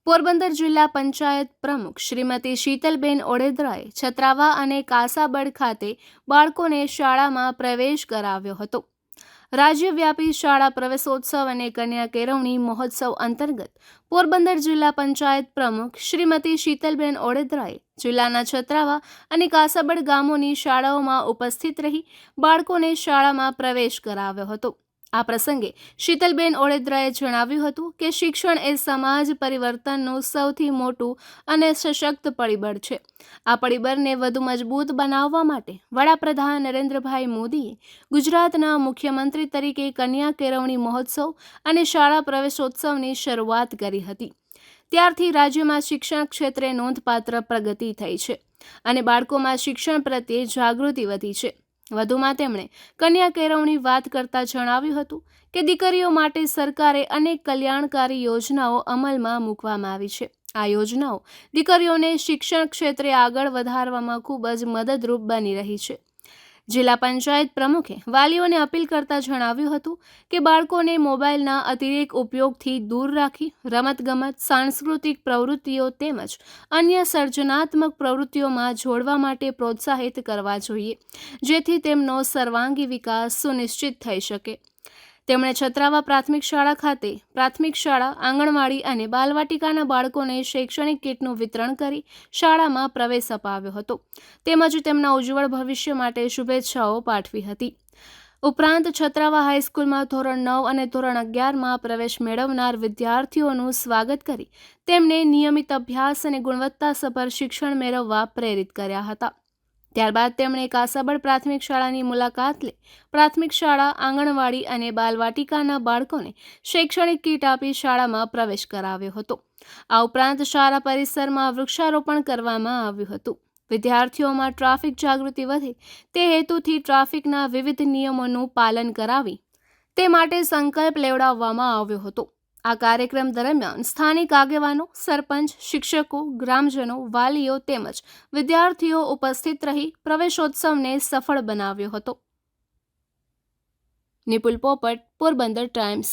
પોરબંદર જિલ્લા પંચાયત પ્રમુખ શ્રીમતી શીતલબેન ઓડેદરાએ છત્રાવા અને કાસાબડ ખાતે બાળકોને શાળામાં પ્રવેશ કરાવ્યો હતો। રાજ્યવ્યાપી શાળા પ્રવેશોત્સવ અને કન્યા કેળવણી મહોત્સવ અંતર્ગત પોરબંદર જિલ્લા પંચાયત પ્રમુખ શ્રીમતી શીતલબેન ઓડેદરાએ જિલ્લાના છત્રાવા અને કાસાબડ ગામોની શાળાઓમાં ઉપસ્થિત રહી બાળકોને શાળામાં પ્રવેશ કરાવ્યો હતો। આ પ્રસંગે શીતલબેન ઓડેદરાએ જણાવ્યું હતું કે શિક્ષણ એ સમાજ પરિવર્તનનું સૌથી મોટું અને સશક્ત પરિબળ છે। આ પરિબળને વધુ મજબૂત બનાવવા માટે વડાપ્રધાન નરેન્દ્રભાઈ મોદીએ ગુજરાતના મુખ્યમંત્રી તરીકે કન્યા કેળવણી મહોત્સવ અને શાળા પ્રવેશોત્સવની શરૂઆત કરી હતી। ત્યારથી રાજ્યમાં શિક્ષણ ક્ષેત્રે નોંધપાત્ર પ્રગતિ થઈ છે અને બાળકોમાં શિક્ષણ પ્રત્યે જાગૃતિ વધી છે। વધુમાં તેમણે કન્યા કેળવણી વાત કરતા જણાવ્યું હતું કે દીકરીઓ માટે સરકારે અનેક કલ્યાણકારી યોજનાઓ અમલમાં મૂકવામાં આવી છે। આ યોજનાઓ દીકરીઓને શિક્ષણ ક્ષેત્રે આગળ વધારવામાં ખૂબ જ મદદરૂપ બની રહી છે। જિલ્લા પંચાયત પ્રમુખે વાલીઓને અપીલ કરતા જણાવ્યું હતું કે બાળકોને મોબાઈલના અતિરેક ઉપયોગથી દૂર રાખી રમતગમત, સાંસ્કૃતિક પ્રવૃત્તિઓ તેમજ અન્ય સર્જનાત્મક પ્રવૃત્તિઓમાં જોડવા માટે પ્રોત્સાહિત કરવા જોઈએ, જેથી તેમનો સર્વાંગી વિકાસ સુનિશ્ચિત થઈ શકે। તેમણે છત્રાવા પ્રાથમિક શાળા ખાતે પ્રાથમિક શાળા, આંગણવાડી અને બાલવાટિકાના બાળકોને શૈક્ષણિક કીટનું વિતરણ કરી શાળામાં પ્રવેશ અપાવ્યો હતો તેમજ તેમના ઉજ્જવળ ભવિષ્ય માટે શુભેચ્છાઓ પાઠવી હતી। ઉપરાંત છત્રાવા હાઈસ્કૂલમાં ધોરણ 9 અને ધોરણ 11માં પ્રવેશ મેળવનાર વિદ્યાર્થીઓનું સ્વાગત કરી તેમને નિયમિત અભ્યાસ અને ગુણવત્તાસભર શિક્ષણ મેળવવા પ્રેરિત કર્યા હતા। ત્યારબાદ તેમણે કાસાબડ પ્રાથમિક શાળાની મુલાકાત લઈ પ્રાથમિક શાળા, આંગણવાડી અને બાલવાટિકાના બાળકોને શૈક્ષણિક કીટ આપી શાળામાં પ્રવેશ કરાવ્યો હતો। આ ઉપરાંત શાળા પરિસરમાં વૃક્ષારોપણ કરવામાં આવ્યું હતું। વિદ્યાર્થીઓમાં ટ્રાફિક જાગૃતિ વધે તે હેતુથી ટ્રાફિકના વિવિધ નિયમોનું પાલન કરાવી તે માટે સંકલ્પ લેવડાવવામાં આવ્યો હતો। આ કાર્યક્રમ દરમિયાન સ્થાનિક આગેવાનો, સરપંચ, શિક્ષકો, ગ્રામજનો, વાલીઓ તેમજ વિદ્યાર્થીઓ ઉપસ્થિત રહી પ્રવેશોત્સવને સફળ બનાવ્યો હતો। નિપુલ પોપટ, પોરબંદર ટાઈમ્સ।